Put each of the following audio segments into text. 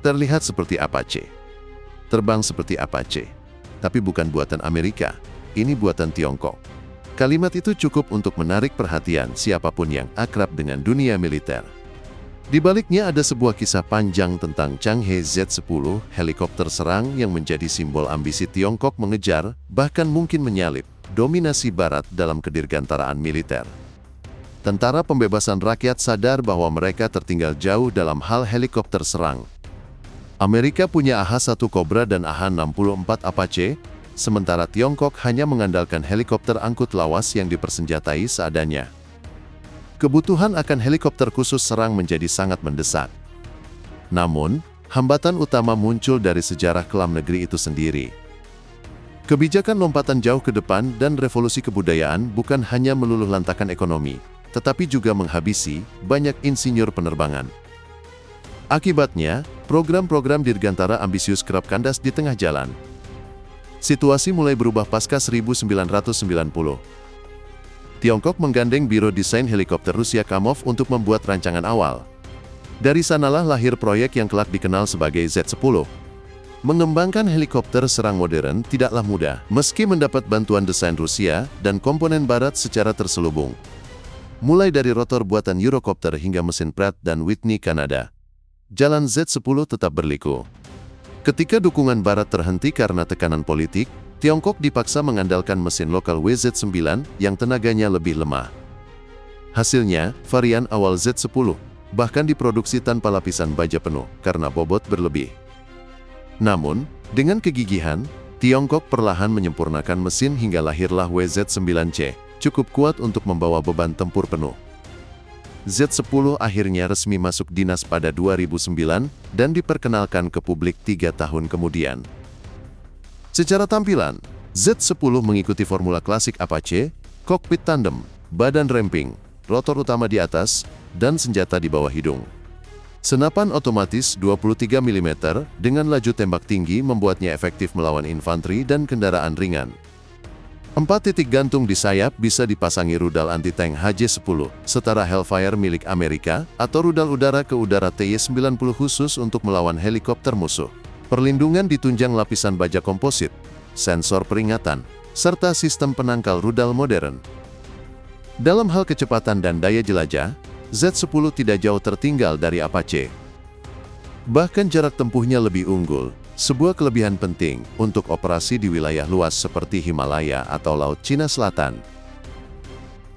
Terlihat seperti Apache. Terbang seperti Apache. Tapi bukan buatan Amerika, ini buatan Tiongkok. Kalimat itu cukup untuk menarik perhatian siapapun yang akrab dengan dunia militer. Di baliknya ada sebuah kisah panjang tentang Changhe Z-10, helikopter serang yang menjadi simbol ambisi Tiongkok mengejar, bahkan mungkin menyalip, dominasi Barat dalam kedirgantaraan militer. Tentara Pembebasan Rakyat sadar bahwa mereka tertinggal jauh dalam hal helikopter serang. Amerika punya AH-1 Cobra dan AH-64 Apache, sementara Tiongkok hanya mengandalkan helikopter angkut lawas yang dipersenjatai seadanya. Kebutuhan akan helikopter khusus serang menjadi sangat mendesak. Namun, hambatan utama muncul dari sejarah kelam negeri itu sendiri. Kebijakan lompatan jauh ke depan dan revolusi kebudayaan bukan hanya meluluh lantakan ekonomi, tetapi juga menghabisi banyak insinyur penerbangan. Akibatnya, program-program dirgantara ambisius kerap kandas di tengah jalan. Situasi mulai berubah pasca 1990. Tiongkok menggandeng Biro Desain Helikopter Rusia Kamov untuk membuat rancangan awal. Dari sanalah lahir proyek yang kelak dikenal sebagai Z-10. Mengembangkan helikopter serang modern tidaklah mudah, meski mendapat bantuan desain Rusia dan komponen Barat secara terselubung. Mulai dari rotor buatan Eurocopter hingga mesin Pratt dan Whitney Kanada, jalan Z-10 tetap berliku. Ketika dukungan Barat terhenti karena tekanan politik, Tiongkok dipaksa mengandalkan mesin lokal WZ-9 yang tenaganya lebih lemah. Hasilnya, varian awal Z-10 bahkan diproduksi tanpa lapisan baja penuh karena bobot berlebih. Namun, dengan kegigihan, Tiongkok perlahan menyempurnakan mesin hingga lahirlah WZ-9C, cukup kuat untuk membawa beban tempur penuh. Z-10 akhirnya resmi masuk dinas pada 2009 dan diperkenalkan ke publik 3 tahun kemudian. Secara tampilan, Z-10 mengikuti formula klasik Apache, kokpit tandem, badan ramping, rotor utama di atas, dan senjata di bawah hidung. Senapan otomatis 23 mm dengan laju tembak tinggi membuatnya efektif melawan infanteri dan kendaraan ringan. 4 titik gantung di sayap bisa dipasangi rudal anti-tank HJ-10, setara Hellfire milik Amerika, atau rudal udara ke udara TY-90 khusus untuk melawan helikopter musuh. Perlindungan ditunjang lapisan baja komposit, sensor peringatan, serta sistem penangkal rudal modern. Dalam hal kecepatan dan daya jelajah, Z-10 tidak jauh tertinggal dari Apache. Bahkan jarak tempuhnya lebih unggul, sebuah kelebihan penting untuk operasi di wilayah luas seperti Himalaya atau Laut Cina Selatan.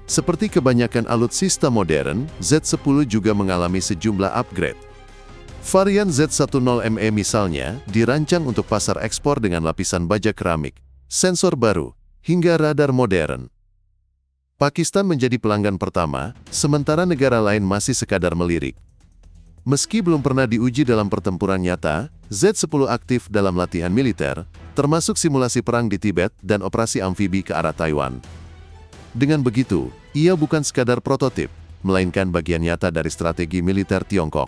Seperti kebanyakan alutsista modern, Z-10 juga mengalami sejumlah upgrade. Varian Z-10ME misalnya, dirancang untuk pasar ekspor dengan lapisan baja keramik, sensor baru, hingga radar modern. Pakistan menjadi pelanggan pertama, sementara negara lain masih sekadar melirik. Meski belum pernah diuji dalam pertempuran nyata, Z-10 aktif dalam latihan militer, termasuk simulasi perang di Tibet dan operasi amfibi ke arah Taiwan. Dengan begitu, ia bukan sekadar prototip, melainkan bagian nyata dari strategi militer Tiongkok.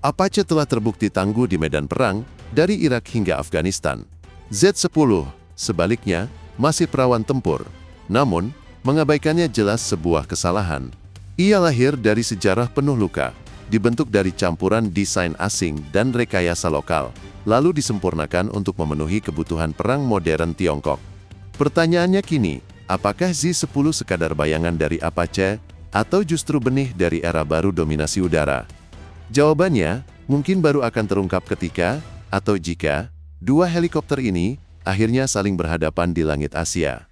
Apache telah terbukti tangguh di medan perang, dari Irak hingga Afghanistan. Z-10, sebaliknya, masih perawan tempur. Namun, mengabaikannya jelas sebuah kesalahan. Ia lahir dari sejarah penuh luka, dibentuk dari campuran desain asing dan rekayasa lokal, lalu disempurnakan untuk memenuhi kebutuhan perang modern Tiongkok. Pertanyaannya kini, apakah Z-10 sekadar bayangan dari Apache, atau justru benih dari era baru dominasi udara? Jawabannya, mungkin baru akan terungkap ketika, atau jika, dua helikopter ini akhirnya saling berhadapan di langit Asia.